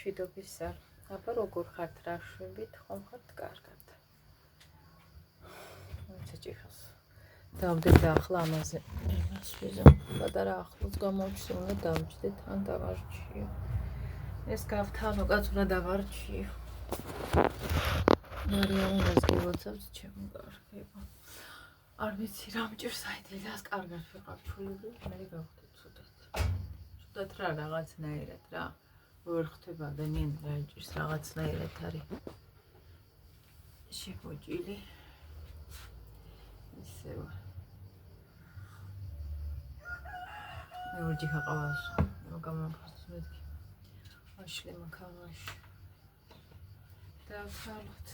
მშვიდობის არ. აბა როგორ ხართ, რა შვებით, ხომ ხართ კარგად. მოიწეჭიხოს. დავდეთ ახლა ამაზე. იმას ვიზო. პატარა ახლოს გამოვჩი, უნდა დამჭდეთ, ან დავარჩიო. ეს გავთავო, კაცურა დავარჩიო. მარიამო გასგივოცავს ჩემო კარგება. არ ვიცი რა მჭირს აიდლიდას კარგად ვიყავ ჩულები, მე გავხდეთ ცუდად. ცუდად რა რაღაცნაირად რა. ვერ ხდება ადამიანი რა მჭირს რაღაცნაირად არის. შეგვიჭილი. ისევა. მე ვიჯი ხაყავს. გამაფასწრებს მეთქი. აშლი მაქამაში. დავთვალოთ.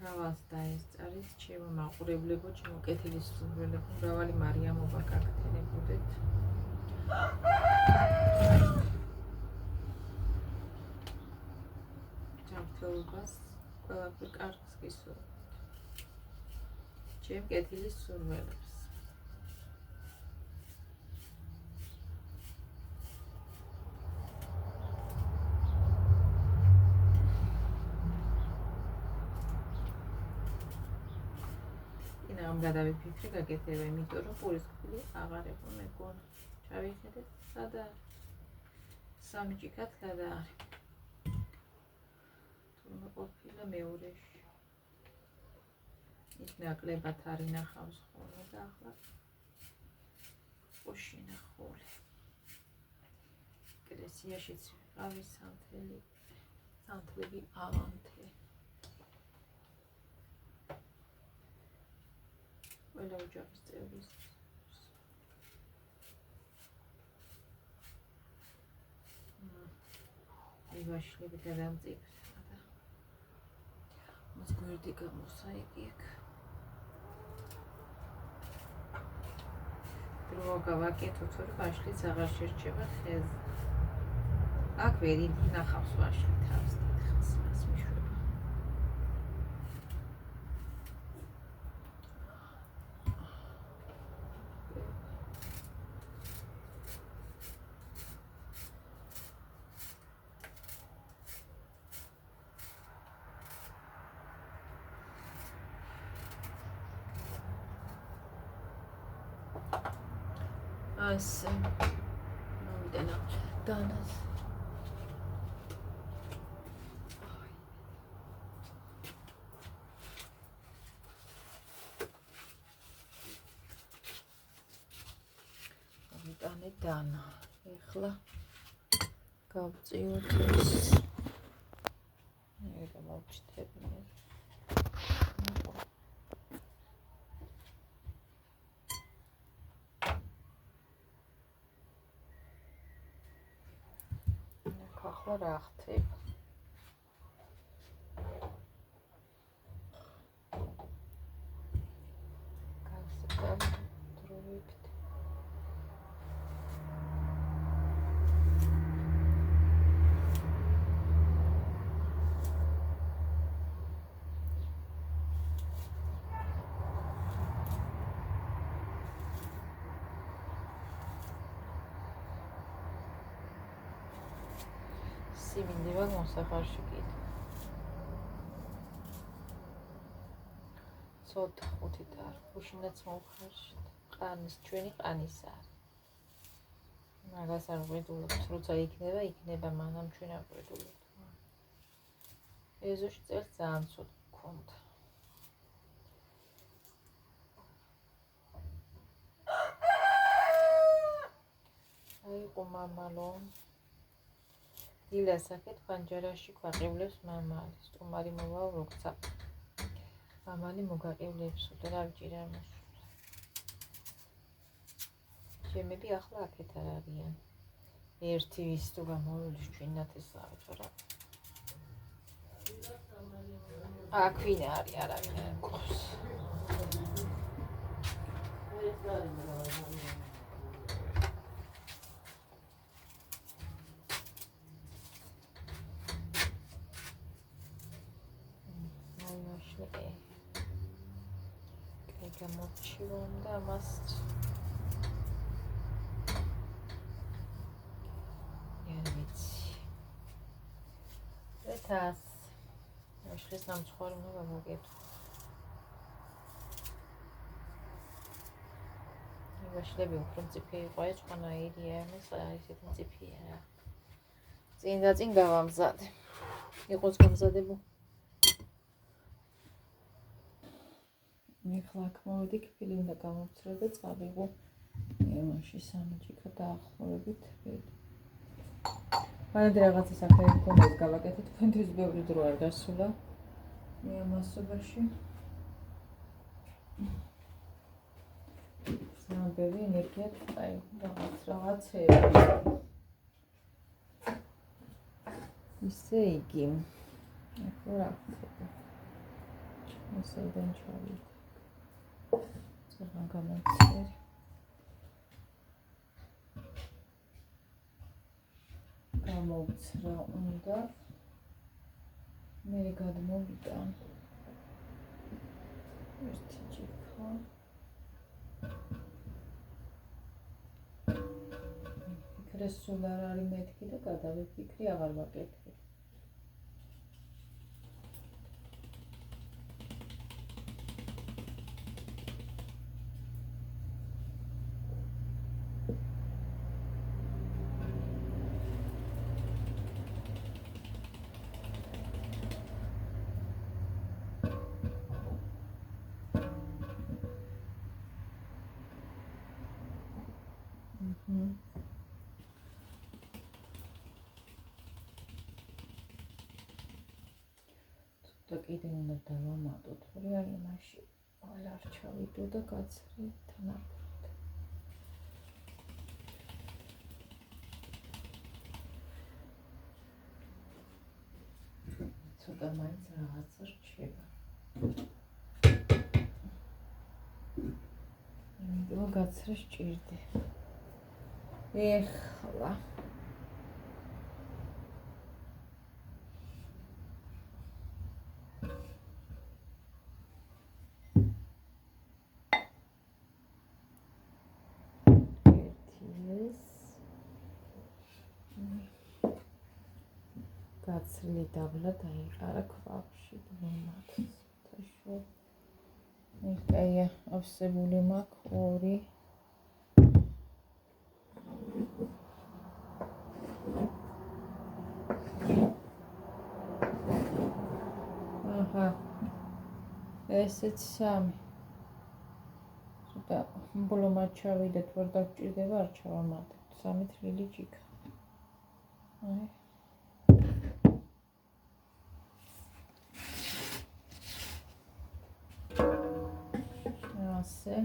რავას დაესწარით, ჩემო მაყურებლებო, ჩემო კეთილის სულველებო, მრავალი მარიამობა გაგთენებოდეთ. ჯანმრთელობას ყველაფერ კარგს გისურვებთ. ჩემ კეთილის სულველებს. ამ გადავიფიქრე გაკეთება, იმიტომ რომ პურის ქვილი აღარ იყო მეგონა. ჩავიხედეთ, სად არის? სამი ჭიქათლა და არის. თუმცა ყოფილა მეორეში. იქ ნაკლებად არის ნახავს ხოლმე და ახლა ოშინა ხოლე. კრესიაშიც ვიყავი სანთლები ავანთე. ყველა ოჯახის წევრის ივაშლები გადამწიფდა და მას გვერდი გამოსაიკი აქ დრო გავაკეთოთ რომ ვაშლიც აღარ შერჩება ხეზე აქ ვერი ნახავს ვაშლი თავს დიდხანს მას მიშვება ასე მოვიდა დანას მოვიტანე დანა ეხლა გავწიოთ ეს მე გამოვჩიტებ მე ახლა რა ხდება გასაგებთ სიმინდება მოსახარში კიდე. ცოტა ხუთით არ, უშინაც მოვხარშით. ყანის, ჩვენი ყანის არ. მაგას არ ვყიდულობთ, როცა იქნება, მანამ ჩვენ არ ვყიდულობთ. ეზოში წელს ძალიან ცოტა გქონდა. აიყო მამალო. დილასაკეთ პანჯარაში გვაყივლებს მამალი. სტუმარი მოვა როცა. მამალი მოგაყივლებს და რა ვჭირა მოსულა. ჩემები ახლა აქეთ არ არიან. ერთი ვის თუ გამოვიდეს ჩვენათეს აღჭრა. აქ ვინ არის არავინ არ მყავს. გამორჩიvom და ამას ვიცი. ეთასაშლის სამცხორი უნდა მოგეთო. ვაშლები უფრო მწიფე იყო ეს ყველანაირია, ეს ისეთი მწიფეა რა. წინ და წინ გავამზადე. იყოს გამზადებო. ეხლა აქ მოვედი, კბილი უნდა გამოვცრა და წავიღო. იმაში სამჯიქა დაახმარებით. მანამდე რაღაცა საქმე მქონდა ის გავაკეთე, თქვენთვის ბევრი დრო არ გასულა. მე ამასობაში ბევრი ენერგია წაი რაღაცეები. ისე იგი. ახლა რა ხდება? მოსელდან ჩავიდე. ძალიან გამომწერი. გამოვცრა უნდა. მე გადმოვიტან. ერთი ჯიქა. ფიქრე სულ არ არის მეთქი და გადავიფიქრი აღარ ვაკეთებ. და კიდე უნდა დავამატო, თორე აი მაშინ არ ჩავიდო და გაცრე თანაბრად. ცოტა მაინც რაღაცა რჩება. იმიტომ გაცრე სჭირდება. ეხლა გაცრილი დაბლა დაიყარა ქვაბში მომაქვს თაშო ეხლა ავსებული მაქვს ორი აჰა ესეც სამი და ბოლომად ჩავიდეთ ვერ დაგჭირდება არ ჩავამატებთ სამი თლილი ჭიქა აი ასე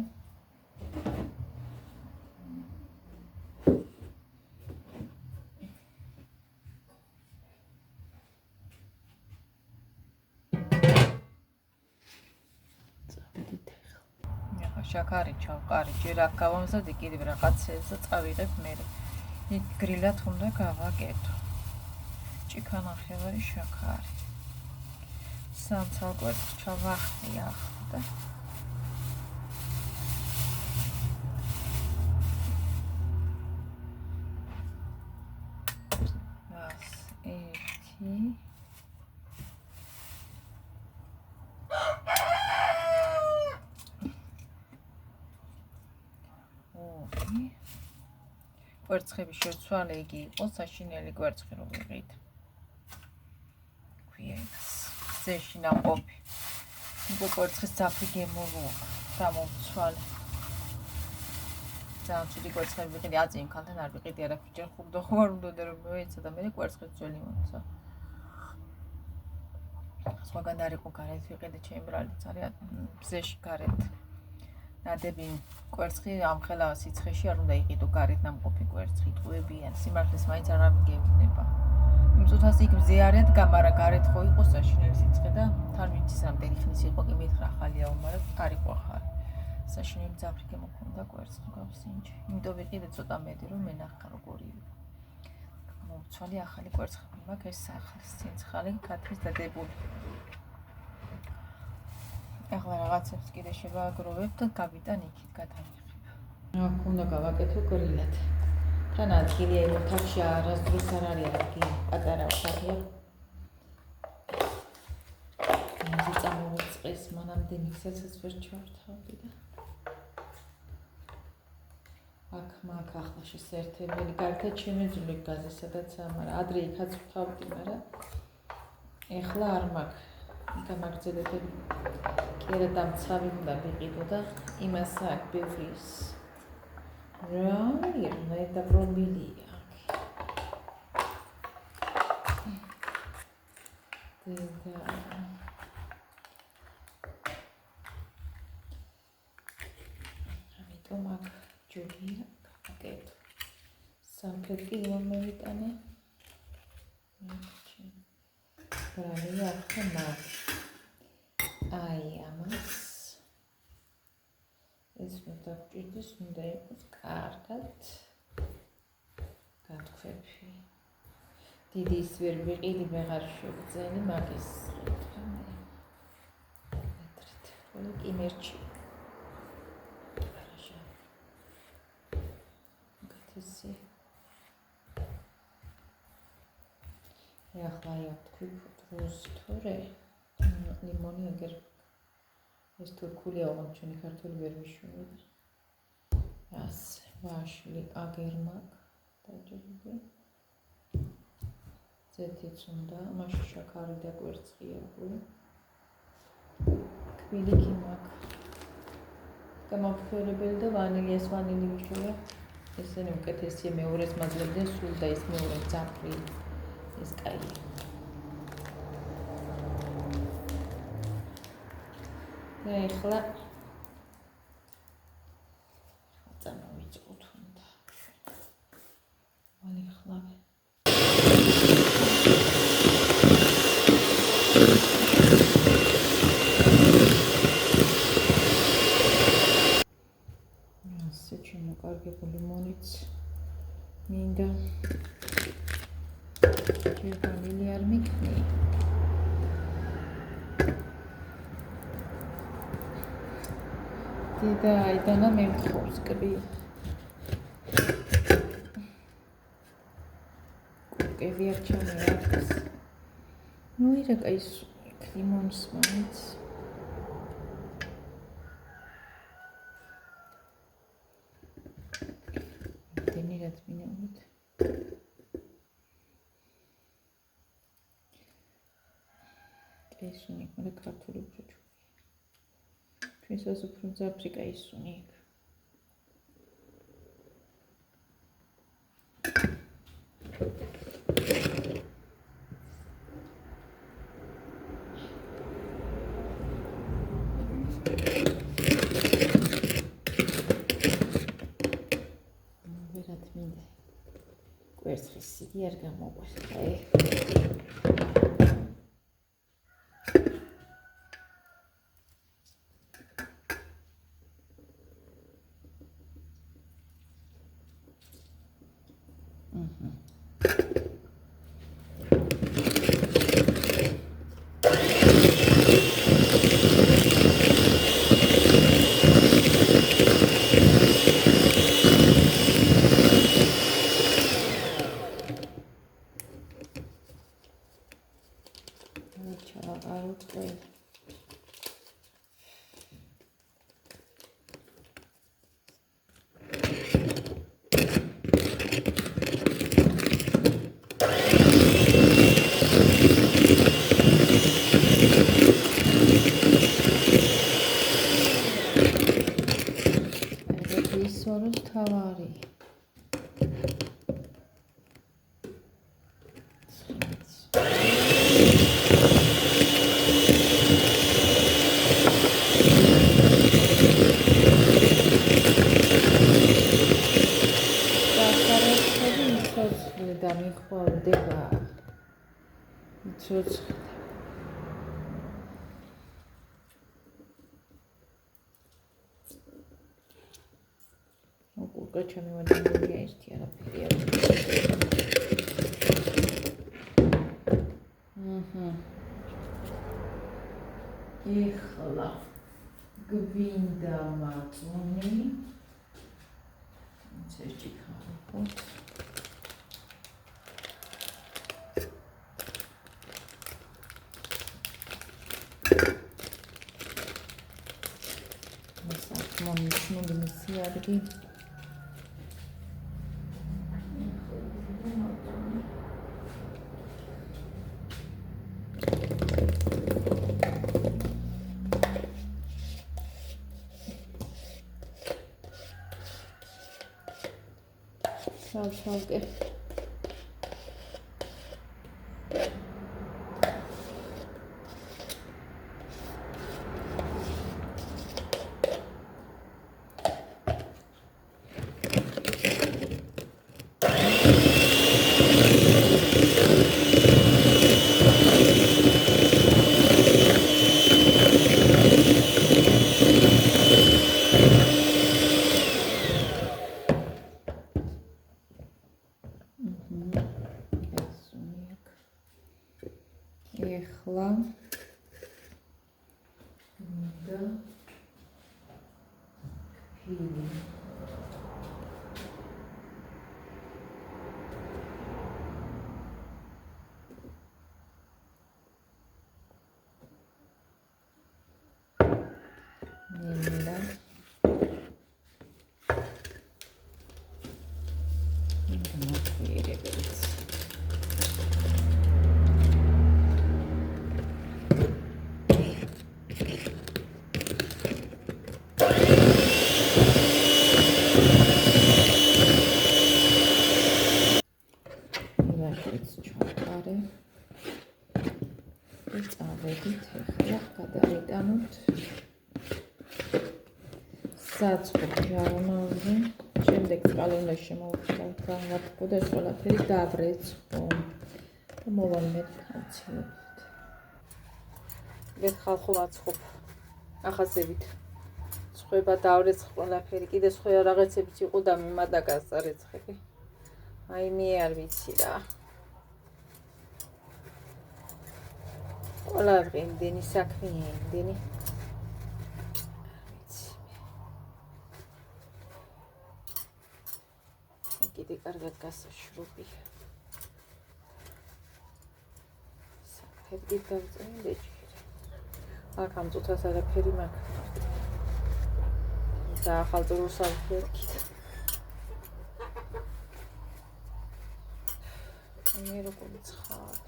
შაქარი ჩავყარი ჯერ აქ გავამზადე კიდევ რაღაცეებს და წავიღებ მე იქ გრილად უნდა გავაკეთო ჭიქა ნახევარი შაქარი სამცალკვეთ ჩავახტი ახლა და ერთი კვერცხების შეცვალე იგი იყო საშინელი კვერცხი რო ვიყიდ. ქვიენას. ზეში ნამყოფი. უკვე კვერცხის ძაფრი გემოვო. გამოვცვალე. ძალიან ცუდი კვერცხები ვიყიდი, აწინ ქალთან არ ვიყიდი არაფერ ჯერ ხუბდო ხوار უნდა რომ მოეცა და მე კვერცხის ძველი მომცა. სხვაგან არ იყო გარეთ ვიყიდე ჩემი ბრალი ძალიან ზეში გარეთ. ნადები კვერცხი ამხელა სიცხეში არ უნდა იყიდო გარეთ ნამყოფი კვერცხი ტყუებიან სიმართლეს მაინც არ მიგევნება იმწუთას იქ მზე არ ედგა მაგრამ გარეთ ხო იყო საშინელი სიცხე და თან ვიცი რამდენი ხნის იყო კი მითხრა ახალია უმარა არ იყო ახალი საშინელი ძაფრი გემოქონდა კვერცხი გავსინჯე იმიტომ ვიყიდე ცოტა მეტი რომ მენახა როგორი მომცვალე ახალი კვერცხები მაქვს ეს ახლის ცინცხალი კათხის დადებული ახლა რაღაცებს კიდე შევაგროვებ და გავიტან იქით გადავიხება. აქ უნდა გავაკეთო გრილად. თან ადგილია იმ ოთახში არასდროს არ არის ადგილი, პატარა ოთახია. მე წამოვიწყეს მანამდე მიქსერსაც ვერ ჩავთავდი და აქ მაგ ახლა შესაერთებელი გარდა შემეძლო გაზი სადაც მაგრამ ადრე იქაც ვთავდი, მაგრამ ეხლა არ მაქვს. გამაგრძელებელი კი არა დამცავი უნდა ვიყიდო და იმას აქ ბევრის რა ირნა და პრობილია და ამიტომ აქ ჯობია გაკეთო სამფეთქი მომეიტანე ბრალი ახლა მაგ აი ამას ეს უნდა გვჭირდეს, უნდა იყოს კარგად გათქვეფი. დიდი ის ვერ ვიყიდი, ვეღარ შევძენი მაგის მეტრით. ხოლო კიმერჩი. არაშა. გათესი. ახლა თქვი დროს თორე ლიმონი აგერ ეს თურქული აღარ ჩვენი ქართული ვერ ვიშვები. ასე ვაშლი აგერ მაგ დაჯერები. ზეთიც უნდა, მაშინ შაქარი და კვერცხიები. კბილიკი მაგ. გამოფხვრებელი და ვანილიას ვანილი ვიშვია. ესენი უკეთესია მეორეს მაძლევდნენ სულ და ეს მეორე ძაფრი ეს კაი. ეხლა წამოვიწყოთ უნდა. ვალიხლავე. ასე შემოკარგებული მონიც მინდა. ვანილი არ მიქნი. და აიდანა მემთხოვს კბი. კუკები არ ჩამოაქვს. ნუ ირაკა ის ლიმონს მაინც. დენერად მინაუდ. ეს უნიკ მე ქართული ბჭოჭო. ჩვენსაც უფრო ძაფრი კაისუნი. ვერად მინდა. კვერცხის სიგი არ გამოგვას. აი თავარი. და მიხვალდება. ცოცხლი. უკუღა ჩემი ვადებულია ერთი არაფერი არ. ეხლა გვინდა მაწუნი ცერჭი ხალხოთ მომიჩნული მისი ადგი salke ეხლა და ფილი ნელა წავედით ეხლა გადავიტანოთ საწყობ ჟარონაზე შემდეგ წყალი უნდა შემოვხდათ განვათბო და ეს ყველაფერი დავრეცხო და მოვალმეთ ავცილებთ ხალხო აწყობ ახასებით სხვება დავრეცხ ყველაფერი კიდე სხვა რაღაცებიც იყო და მიმადა გასარეცხები აი მე არ ვიცი რა ყველა დღე იმდენი საქმეა იმდენი კიდე კარგად გასაშრობი საფერდი დავწერე აქ ამ წუთას არაფერი მაქვს და ახალწლო საფერდი მე როგორ ცხარ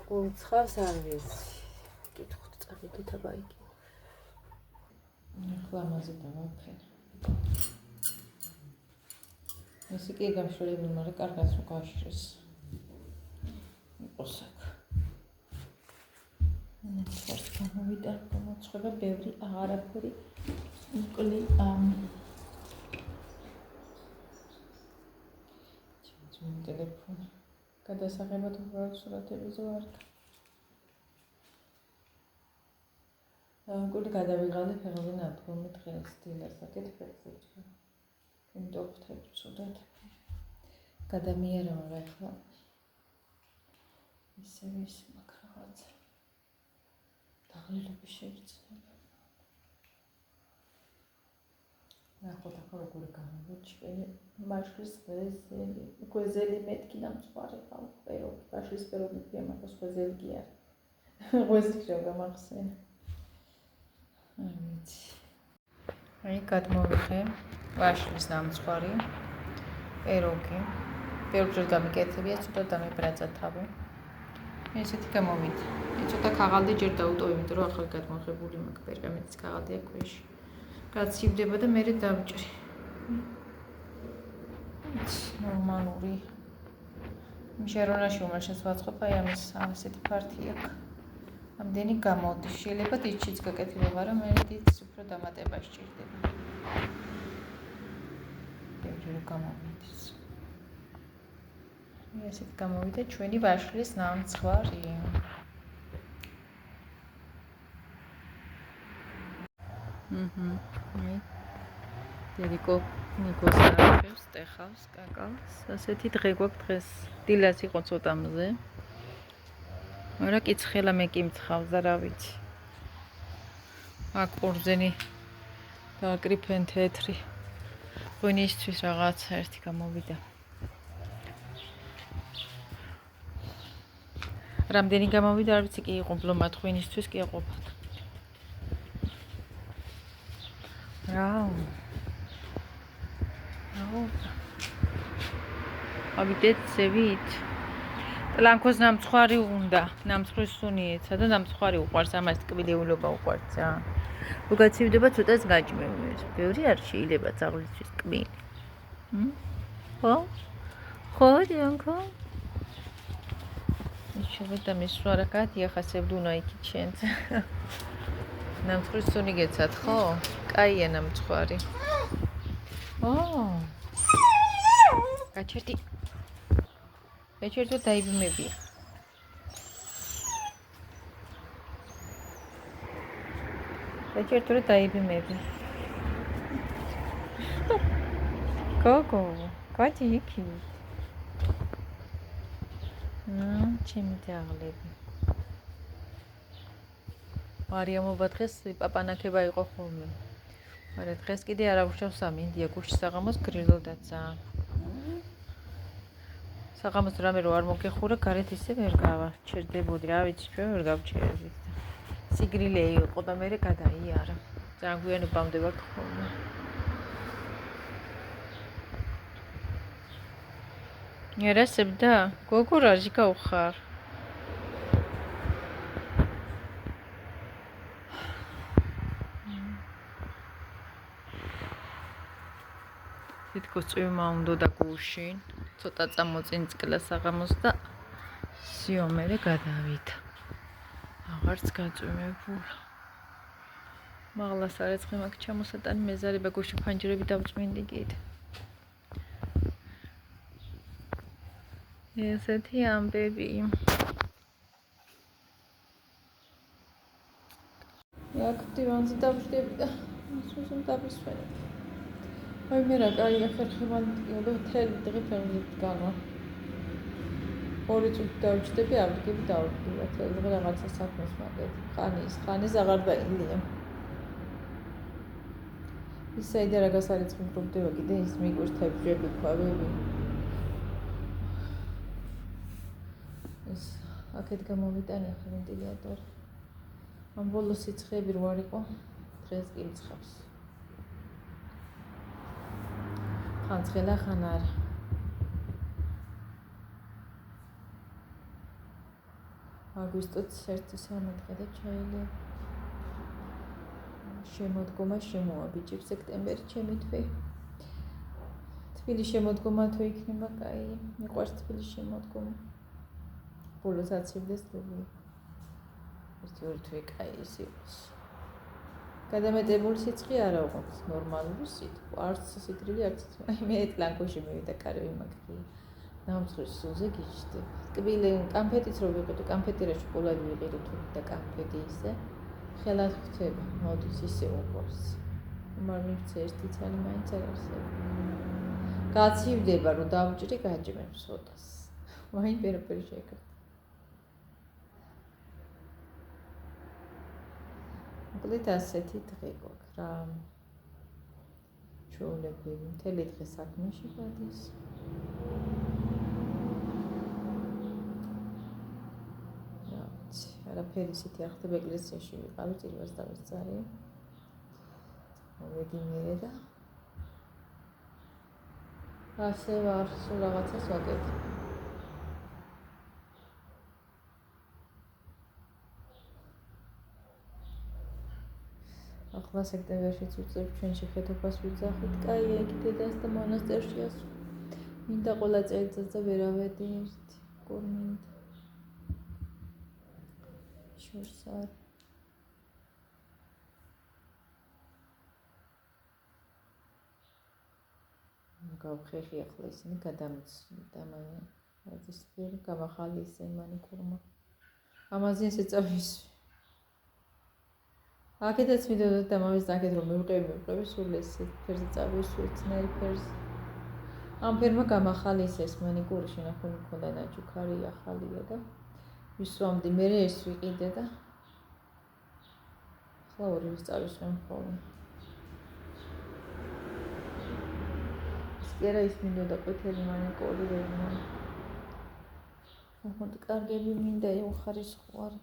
გულცხავს არ ვიცი. კითხოთ წავიდეთ აბა იქ. ახლა ამაზე დავაფენ. ესე კი გამშველი მაგრამ კარგად რო გაშრეს. იყოს აქ. ეს გამოვიდა გამოცხება ბევრი აღარაფერი უკლი ტელეფონი გადასაღებად უბრალოდ სურათებზე ვარ. გული გადავიღალე ფეხზე ნადგომი დღეს დილას აკეთებ ფეხზე. იმიტომ ხვდები ცუდად. გადამიარავ ახლა. ისე მაგრაც. დაღლილები შეიძლება. ნახოთ ახლა როგორ გამოჩვენე მაშლის ღეზელი გვეზელი მეთქი დამწვარი ხალხ პერო მაშლის პერო მეთქი ამას გვეზელი კი არ ღეზი რა გამახსენე არ ვიცი აი გადმოვიხე მაშლის დამწვარი პეროგი პირველად გამიკეთებია ცოტა დამებრაცა თავი ესეთი გამოვიდა ცოტა ქაღალდი ჯერ დაუტოვე იმიტომ რომ ახლა გადმოხებული მაქვს პერგამენტის ქაღალდი აქვს ქვეშ გაცივდება და მე დავჭრი. ნორმალური. მშერონაში უმალშეს ვაწყობ აი ამის ასეთი ფართი აქვს. ამდენი გამოდის. შეიძლება დიჩიც გაკეთება, მაგრამ მე დიც უფრო დამატება სჭირდება. ბევრი გამოვიდეს. ესეთ გამოვიდა ჩვენი ვაშლის ნამცხვარი. დედიკო ნიკოს არაფერს ტეხავს კაკალს ასეთი დღე გვაქვს დღეს დილას იყო ცოტა მზე მაგრამ კიცხელა მე კი მცხავს და რა ვიცი აქ ყურძენი დააკრიფენ თეთრი. ღვინისთვის რაღაცა ერთი გამოვიდა. რამდენი გამოვიდა, არ ვიცი, კი იყო ბლომად ღვინისთვის კი ეყოფათ. რაო. ავიდეთ ზევით. ლანქოს ნამცხვარი უნდა, ნამცხვრის სუნი ეცა და ნამცხვარი უყვარს, ამას ტკბილეულობა უყვარს ძალიან. რო გაცივდება ცოტას გაჭმევს. ბევრი არ შეიძლება ძაღლისთვის ტკბილი. ხო? ხო, დიანკო? შევედა მისვარა კატია ხასებდუნა იქით შენც. ნამცხვრის სუნი გეცათ, ხო? კაია ნამცხვარი. გაჩერდი. გაჩერდი დაიბმები. გაჩერდი დაიბმები. გოგო, კაჭი იქი. ჩემი ძაღლები. მარიამობა დღეს პაპანაკება იყო ხოლმე. მაგრამ დღეს კიდე არ აღუშავს ამინდია გუშინ საღამოს გრილოდა ძალიან. საღამოს რამე რო არ მოგეხურა, გარეთ ისე ვერ გავაჩერდებოდი, რა ვიცი, ჩვენ ვერ გავჩერდით. სიგრილე იყო და მე გადაიარა. ძალიან გვიანობამდე ვარ ხოლმე. ერასებდა? გოგო რაში გავხარ? თითქოს წვიმა უნდა და გუშინ ცოტა წამოწინწკლა საღამოს და სიომერე გადავიდა. აღარც გაწვიმებულა. მაღლა სარეცხი მაქვს ჩამოსატანი მეზარება გუშინ ფანჯრები დავწმინდი კიდე. ესეთი ამბები. აქ დივანზე დავждები და მოსვენ დავისვენებ. აი მე რა კაია ხერხემალი და მთელი დღე ფერმით გავა. 2 წუთი დავждები, ავდგები დავდგება. თელი დღე რაღაცა საქმეს მაგეთ. ხანის აღარ დაილია. ისაიდა რაგას არის მგროვდება კიდე ის მიგვირთებები, ქვავები. ეს აქეთ გამოვიტანე ახლა ვენტილატორი. ამ ბოლოს სიცხეები რო არ იყო, დღეს კი მცხავს. ხან ცხელა, ხან არა. აგვისტოც 1-3 დღე და ჩაილია. შემოდგომა შემოვა ბიჭი სექტემბერი ჩემი თვე. თბილი შემოდგომა თუ იქნება, კაი, მიყვარს თბილი შემოდგომა. ბოლოს აცივდეს ლუბი. ერთი თვე კაი ის იყოს. გადამეტებული სიცხე არა აქვს, ნორმალური სიტყვა. არც სიტრილი, არც აი მე ლანკოში მივიდა კარები მაგრი. ნამცხვრის სულზე გიჩნდება. ტკბილი კამფეტიც რო ვიყიდო, კამფეტი რა შოკოლადი ვიყიდო თუ და კამფეტი ისე. ხელად ხდება, მოდის ისე უყვარს. მარმივცე ერთი ცალი მაინც არ არსებობს. გაცივდება რომ დავჭრი გაჭმებს ცოტას. ვაი პეროპერი შეკრა. მოკლედ ასეთი დღე გვაქვს რა. ჩვეულებრივი მთელი დღე საქმეში გადის. არაფერი ისეთი არ ხდება ეკლესიაში ვიყავი წირვას დავისწარი. მოვედი მერე და ასე ვარ, სულ რაღაცას ვაკეთებ. ახლა სექტემბერშიც ვიწევ ჩვენში ხეთოფას ვიძახით, კაი იქ დედას და მონასტერში ასვ. მინდა ყველა წელიწადს და ვერავედი ერთი გურმინდა. შორსარ. გავხეხი ახლა ისინი გადამცდა მაინც. ეს ფერ გამახალი ისე მანიკურმა. ამაზინს ეწავის. აქედაც მიდოდა და მამის აქეთ რომ მივყევი სულ ეს ფერზე წავისვეცნაირ ფერს. ამ ფერმა გამახალი ეს მანიკური შენახული მქონდა ნაჯუქარი ახალია და ვისვამდი მე ეს ვიყიდე და ხლა ორივე წავისვენ ხოლმე. ის კი არა ის მინდოდა ყვითელი მანიკური ვერნა. ოღონდ კარგები მინდა უხარისხوار.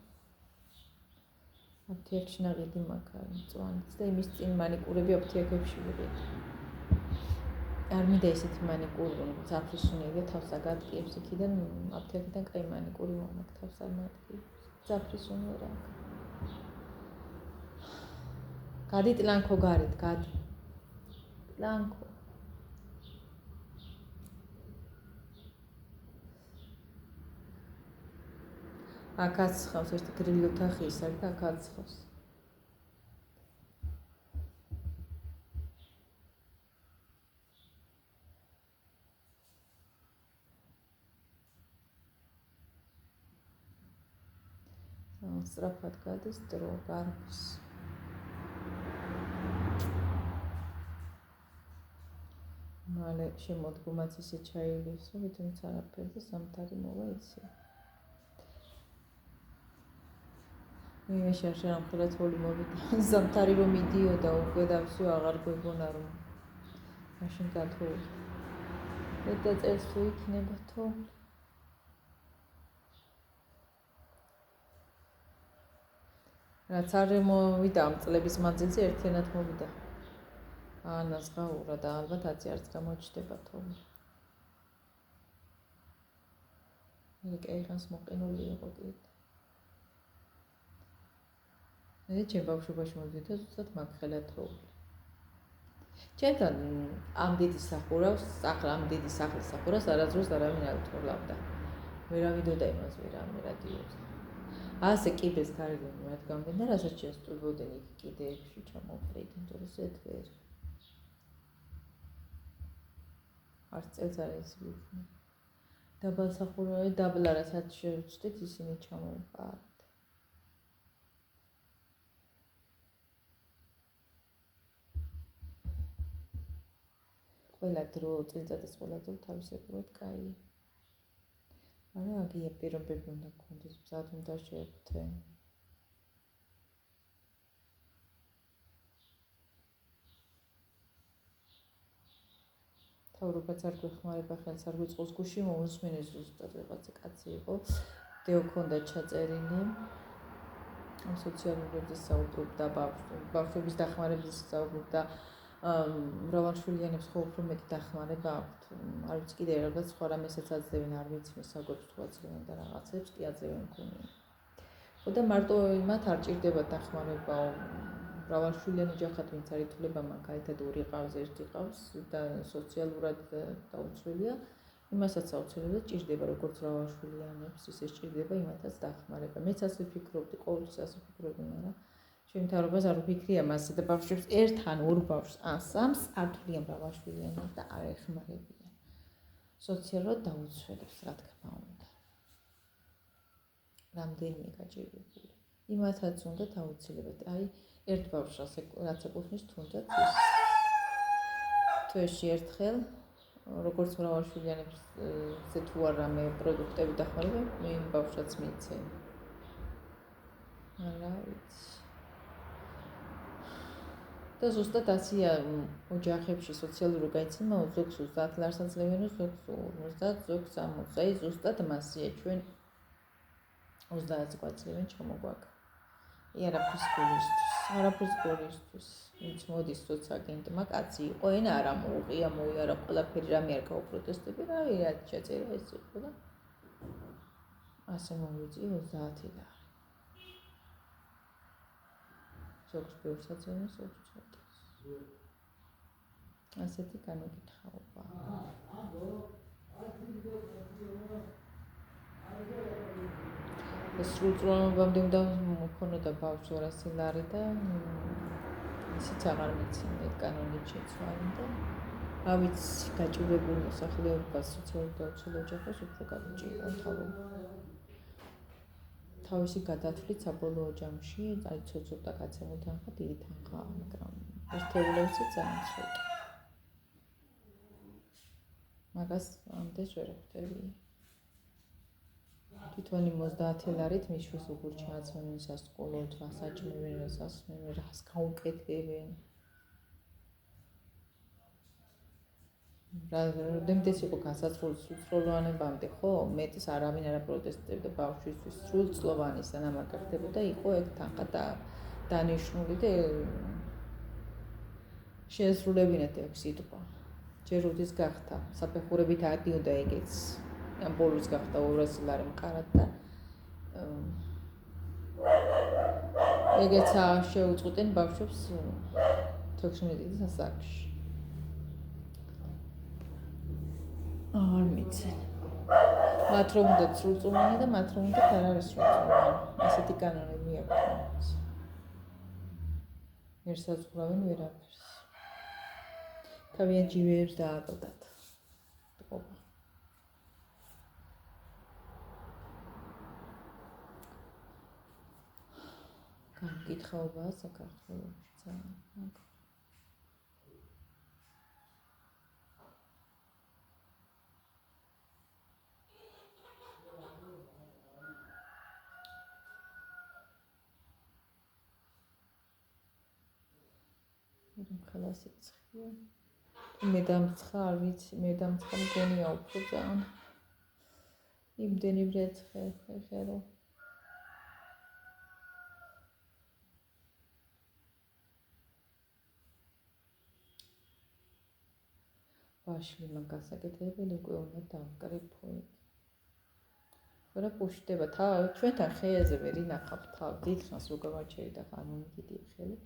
აფთიაქში ნაყიდი მაგარი მწვანეც და იმის წინ მანიკურები აფთიაქებში ვიყიდე. არ მინდა ისეთი მანიკური, რომელიც აფრისუნია და თავს აგატკიებს იქიდან აფთიაქიდან კაი მანიკური მომაკ თავს არ მატკიებს. აფრისუნია რა. გადი ტლანქო გარეთ, გადი. ტლანქო. აქაც ხავს ერთი გრილი ოთახი ის არის და აქაც ხავს. სწრაფად გადის დრო გარბის. მალე შემოდგომაც ისე ჩაივლის, რომ თუმცა არაფერი და სამთარი მოვა იცი. მე შარშან მხოლოდ თოლი მოვიდა. სამთარი რომ მიდიოდა უკვე და всё აღარ გვეგონა რომ მაშინ გათხოვი. და წერს თუ იქნება თო. რაც არ მოვიდა ამ წლების მანძილზე ერთიანად მოვიდა. ანას გაურა და ალბათ აცი არც გამოჩდება თომა. მე კეიღანს მოყინული იყო კიდე. მე ჩემ ბავშვობაში მოვიდა ზუსტად მაგხელა თოვლი. ჩემთან ამ დიდი სახურავს, ამ დიდი სახლის სახურავს არასდროს არავინ არ უთხოვლავდა. ვერავიდოდა იმას ვერამე რადიოზე. ასე კიბეს გარეგანი რადგან და რასაც შეესწრებოდნენ იქ კიდეებში ჩამოვყრიდნენ, თორე ზეთვერ. არც წელს არ ეს ვიქნა. დაბალსახურავი დაბლა რასაც შევწდით ისინი ჩამოვყართ. ყველა დრო წელწადის ყველა დრო თავისებურად კაია. არა აგია პირობები უნდა გქონდეს, მზად უნდა შეეხვთე. თავრობაც არ გვეხმარება ხელს არ გვიწყოს გუში მომუსმენეს ზუსტად ვიღაცა კაცი იყო. დეო ქონდა ჩაწერილი. ამ სოციალურებზე საუბრობდა ბავშვების დახმარების საუბრობდა. მრავალშვილიანებს ხო უფრო მეტი დახმარება აქვთ. არ ვიცი კიდე რაღაც სხვა რამესაც აძლევენ, არ ვიცი მისაგვებს თუ აძლევენ და რაღაცებს კი აძლევენ მქონია. ხო და მარტო იმათ არ ჭირდება დახმარება. მრავალშვილიანი ოჯახად ვინც არ ითვლება მაგალითად ორი ყავს, ერთი ყავს და სოციალურად დაუცველია, იმასაც აუცილებლად ჭირდება როგორც მრავალშვილიანებს, ისე ჭირდება იმათაც დახმარება. მეც ასე ვფიქრობდი, ყოველთვის ასე ვფიქრობდი, მაგრამ ჩემ თავრობას არ ვფიქრია მასზე და ბავშვებს ერთ ან ორ ბავშვს ან სამს არ თვლიან მრავალშვილიანად და არ ეხმარებიან. სოციალურად დაუცველებს, რა თქმა უნდა. რამდენია გაჭირებული. იმათაც უნდა დაუცილებლად. აი, ერთ ბავშვს რაც ეკუთვნის თუნდაც ის თვეში ერთხელ როგორც მრავალშვილიანებს ზე თუ არ რამე პროდუქტები დახმარება, მე იმ ბავშვსაც მიცე. არა ვიცი. და ზუსტად ასია ოჯახებში სოციალური გაიცემა ზოგს 30 ლარს აძლევენ, ზოგს 50, ზოგს 60. აი ზუსტად მასია ჩვენ 30 გვაძლევენ ჩამოგვაკ. არაფრის გულისთვის. ვინც მოდის სოციალგენტმა კაცი იყო, ენა არა მოუღია, მოიარა ყველაფერი რამე არ გაუპროტესტები, რა შეწერა ეს იყო და ასე მოვიწი 30 ლარი. ზოგს ბევრს აძლევენ, ზოგს ცოტას. ასეთი განუკითხაობა. სრულწლოვანობამდე უნდა მქონოდა ბავშვს 200 ლარი და ისიც აღარ მიცემდა კანონით შეცვალა და რა ვიცი გაჭირებული მოსახლეობას სოციალურ დაუცველ ოჯახებს უფრო გაჭირდა თავისი გადათვლით საბოლოო ჯამში აი ცოტა კაცემო თანხა დიდი თანხაა მაგრამ ერთეულებიც ძალიან ცოტა მაგას ამდენს ვერ ხვდები თვითონი 30 ლარით მისთვის უგურ ჩააცმევენ სასკოლოდ, რას აჭმევენ, რას ასმევენ, რას გაუკეთებენ. რამდენიც იყო განსაცდელი სრულწლოვანებამდე, ხო? მეტის არავინ არ აპროტესტებდა ბავშვისთვის სრულწლოვანი სანამ არ გახდებოდა, იყო ეგ თანხა დანიშნული და შეესრულებინათ ეგ სიტყვა. ჯერ როდის გახდა, საფეხურებით ადიოდა ეგეც. ამ ბოლოს გახდა 200 ლარი მყარად და ეგეც შეუწყვეტენ ბავშვებს 16 წლის ასაკში. არ მიცენ. მათ რომ უნდათ სრულწლოვანი და მათ რომ უნდათ არ არის სრულწლოვანი. ასეთი კანონები აქვთ. ერთსაწყურავენ ვერაფერს. თავიანთ ჯივეებს დააკლდათ. განკითხაობაა საქართველოში ძალიან. ხალასი ცხია. მე დამცხა, არ ვიცი, მე დამცხა მგონია უფრო ძალიან. იმდენი ვრეცხე ხერო. ბაშლიმან გასაკეთებელი უკვე უნდა დავკრიფო. ვერა პუშტება თავ ჩვენთან ხეზე ვერ ინახავ თავ დიდხანს რო გამარჩევი და ხარ მომიგიდი ხელი.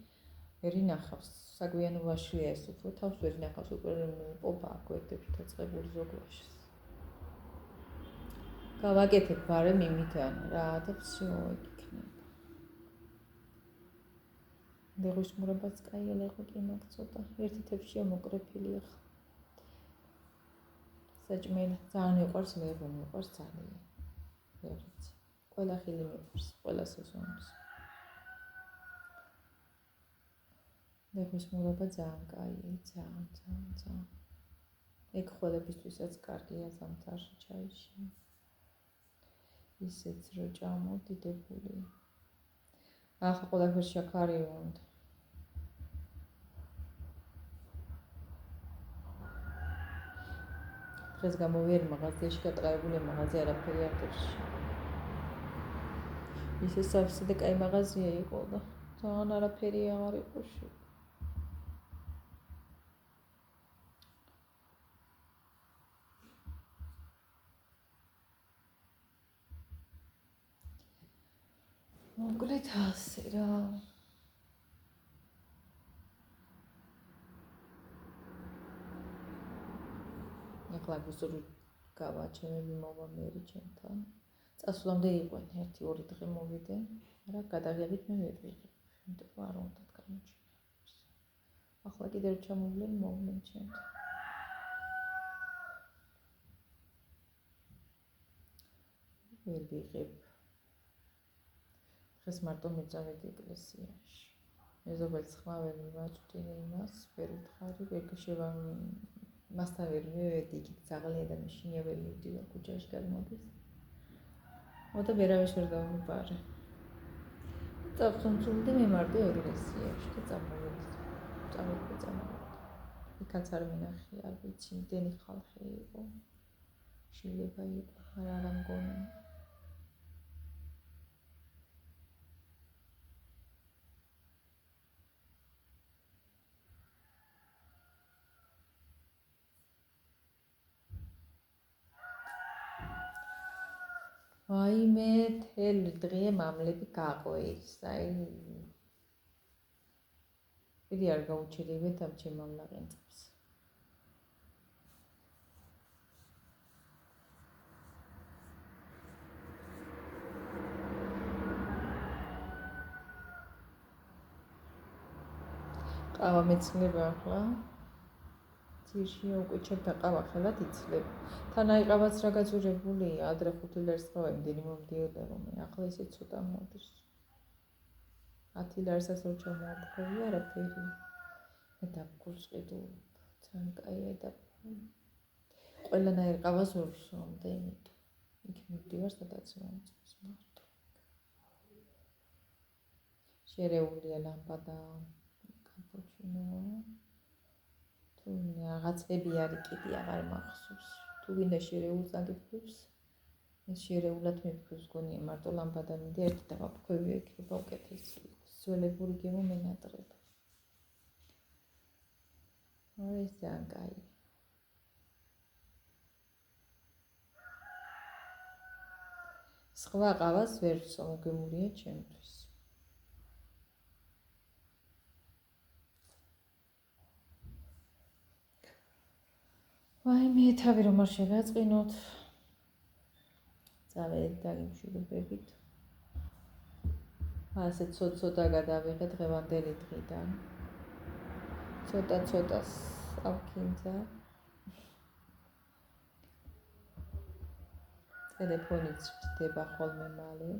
ვერ ინახავს საგვიანო ვაშლია ეს უფრო თავს ვერ ინახავს უკვე პოპა აკვეთებს დაწყებული ზოგვაშს. გავაკეთებ ბარემ იმიდან რა და всё იქნება. ლეგოს მურაბაც კაია ლეგო კი მაგწოდა. ერთი თებშია მოკრეფილი ახლა. საჭმელი ძალიან მიყვარს ლეგო, მიყვარს ძალიან. ვერ ვიცი. ყველა ხილი მიყვარს, ყველა სეზონის. ლეგოს მურაბა ძალიან კაია, ძალიან. ეგ ხველებისთვისაც კარგია ზამთარში ჩაიში. ისეც რო ჭამოდიდებული. ახლა ყველაფერში შაქარი უნდა. დღეს გამოვიერი მაღაზიაში გატყავებული მაღაზია არაფერი არ დევს. ისე სავსე და კაი მაღაზია იყო და ძალიან არაფერი აღარ იყო შე. მოკლედ ასე რა. ახლა გუსური გავაჩენები მოვა მერი ჩემთან. წასვლამდე იყვენ 1-2 დღე მოვიდე, მაგრამ გადაღებით მე ვერ ვიღებ. იმიტომ არ უნდათ გამოჩინოს. ახლა კიდევ ჩამოვლენ მოვნენ ჩემთან. ვერ ვიღებ. დღეს მარტო მეწავედი ეკლესიაში. მეზობელს ხმა ვერ მივაწვდინე იმას, ვერ ვთხარი, ვერ შევა მასთან ვერ მივედი, იქით ძაღლია და მაშინია ვერ მივდივარ ქუჩაში გადმოდის. მოდა ვერავის ვერ დავმიბარე. წავწუნწული და მიმარდი ეკლესიაში და წამოვედი. იქაც არ მინახი, არ ვიცი, იმდენი ხალხი იყო. შეიძლება იყო, არ მგონია. ვაიმე, თელი დღე მამლები გაყვეს, აი პირი არ გაუჩერებიათ ამ ჩემ მამლაყენწებს. ყავა მეცლება ახლა. ძირშია უკვე ჩემთა ყავა ხელად იცლება. თან აიყავაც რა გაწურებული, ადრე 5 ლარს ყავა იმდენი მომდიოდა რომ ახლა ისე ცოტა მოდის. 10 ლარსაც რო ჩამოვაფრთხები არაფერი. მე დაბგურს ყიდულობ, ძალიან კაია და ყველანაირ ყავას ვერ ვსვამდა იმიტომ. იქ მივდივარ, სადაც მომწონს მარტო. შერეულია ლამპადა, კაპუჩინო. თუ რაღაცები არის კიდე აღარ მახსოვს. თუ გინდა შერეულს აგიფრებს, ეს შერეულად მიფრებს გონია მარტო ლამპადა მინდა ერთი დაღაფქვევი ეკრება უკეთესი. ძველებური გემო მენატრება. ეს ძალიან კაი. სხვა ყავას ვერ ვსო, მოგემურია ჩემთვის. ვაიმე, თავი რომ არ შევაწყინოთ. წავედით დაგიმშვიდობებით. ასე ცოტა გადავიღე დღევანდელი დღიდან. ცოტას ავქინძა. ტელეფონიც ხდება ხოლმე მალე.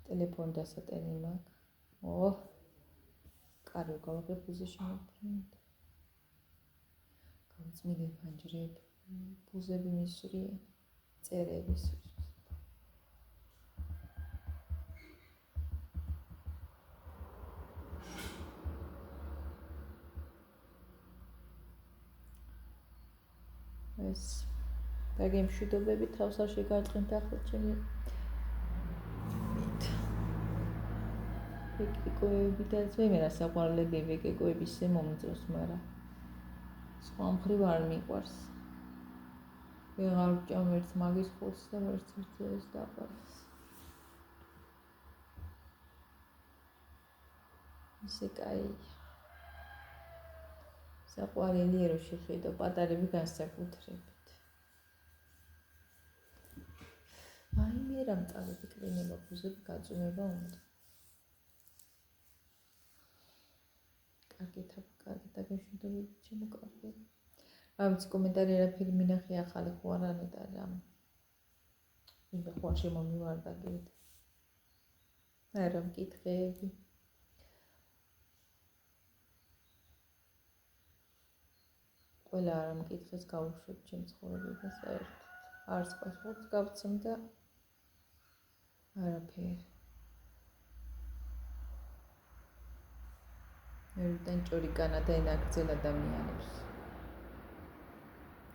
ტელეფონი დასატენი მაქვს. კარგი გავაღებ ბუზეში მოფრინდა. გავწმიდე ფანჯრები, ბუზები მისვრიან, წერები ეს დაგემშვიდობები თავს არ შეგარწყინთ ახლა ჩემი ვეკეკოები და ზემერა საყვარლები ვეკეკოების მომწონს, მაგრამ სხვა მხრივ არ მიყვარს. ვეღარ ვჭამ ერთ მაგის ხორცს და ვერც ერთს დაყარეს. ისე კაია. საყვარელია რომ შეხედო პატარები განსაკუთრებით. აი მე რამ წავედი კლინება ბუზები გაწვიმება უნდა. კარგი დაგემშვიდობებით ჩემო კარგები. ამის კომენტარი არაფერი მინახე ახალი ხო არ არის და რამ. ვინმე ხო შემომივარდა კიდე. არა მკითხეები. ყველა არ მკითხეს გავუშვებ ჩემ ცხოვრებას საერთოდ. არც პასუხს გავცემ და არაფერი. ერთდან ჭორიკანა და ენაგრძელ ადამიანებს.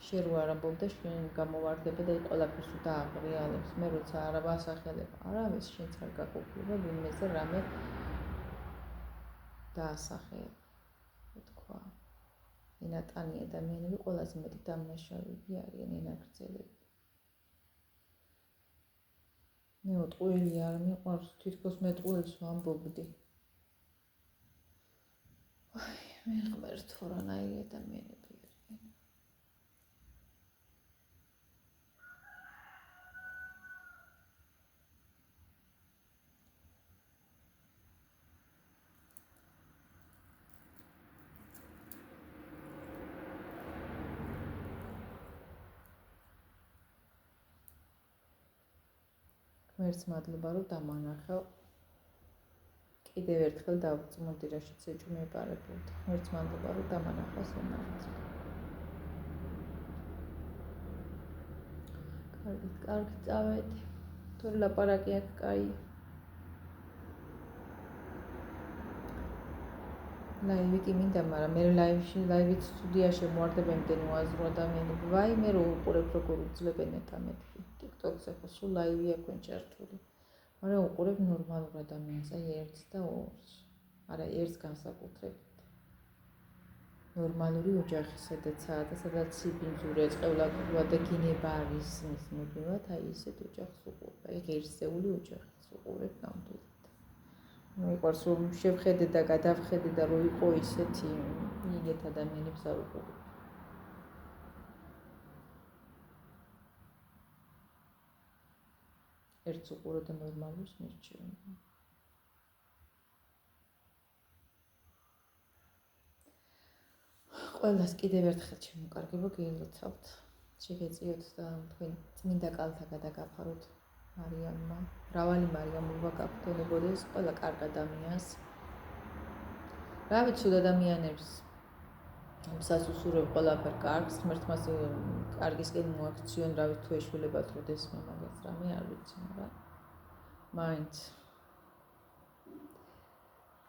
შენ რო არ ამბობ და შენ გამოვარდება და ყველაფერს დააყრიალებს. მე როცა არა ვასახელებ, არავის შენც არ გაყოფილება ვინმეზე რამე დაასახელებ. თქვა. ენატანი ადამიანები ყველაზე მეტი დამნაშავეები არიან ენაგრძელები. მე უტყუილი არ მიყვარს, თითქოს მე ტყუილს ვამბობდი. აი, მე ღმერთო რანაირი ადამიანები არიან. ღმერთს მადლობა რომ დამანახავ. კიდევ ერთხელ დავწმუნდი რაშიც ეჭვმეპარებოდა. ღმერთს მადლობა რომ დამანახავ სიმართლე. კარგი წავედი. თორე ლაპარაკი აქ კაი. ლაივი კი მინდა, მაგრამ მე ლაივით სტუდიაში მოარდება იმდენი უაზრო ადამიანები. ვაი, მე რო უყურებ როგორ უძლებენ eta მეთქი. TikTok-ზე ხო სულ ლაივი აქვენ ჩართული. მაგრამ უყურებ ნორმალურ ადამიანს, აი ერთს და ორს. არა, ერთს განსაკუთრებით. ნორმალური ოჯახი სადაცაა და სადაც სიბინძურე, წყევლაკობა და გინება არის მის მუდმივად, აი ისეთ ოჯახს უყურებ. აი ღირსეული ოჯახს უყურებ ნამდვილად. მიყვარს რომ შევხედე და გადავხედე და რო იყო ისეთი იგეთ ადამიანებს არ უყურებ. ერთს უყურე და ნორმალურს მირჩევენ. ყველას კიდევ ერთხელ შემოკარგებო გეილოცავთ. შეგეწიოთ და თქვენ წმინდა კალთა გადაგაფაროთ მარიამმა. მრავალი მარიამობა გაგთონებოდეს ყველა კარგ ადამიანს. რა ვიცი ადამიანებს სასუსურებ ყველაფერ კარგს, ღმერთმას კარგისკენ მოაქციონ, რა ვიცი, თუ ეშველებათ როდესმე მაგას რამე არ ვიცი, მაგრამ მაინც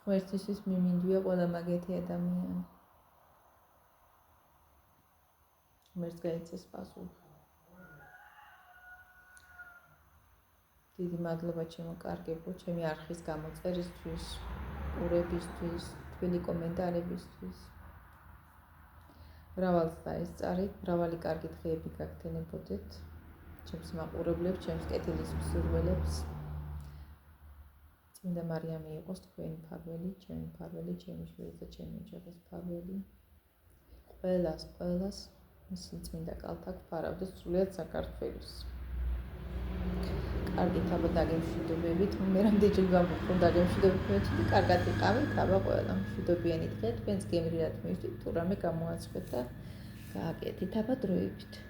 ღმერთისთვის მიმინდვია ყველა მაგეთი ადამიანი. ღმერთს გაიცეს პასუხი. დიდი მადლობა ჩემო კარგებო, ჩემი არხის გამოწერისთვის, ყურებისთვის, თქვენი კომენტარებისთვის. მრავალს დაესწარით, მრავალი კარგი დღეები გაგთენებოდეთ. ჩემს მაყურებლებს, ჩემს კეთილის მსურველებს. წმინდა მარიამი იყოს თქვენი მფარველი, ჩემი მფარველი, ჩემი შვილი და ჩემი ოჯახის მფარველი. ყველას მისი წმინდა კალთა გვფარავდეს სრულიად საქართველოს. კარგი თაბა დაგემშვიდობებით, მე რამდენჯერ გამოვხდომ დაგემშვიდობებით, კარგად იყავით, თაბა ყველა მშვიდობიანი დღე, თქვენს გემრიად მივდით, თუ რამე გამოაცხეთ და გააკეთეთ, თაბა დროებით.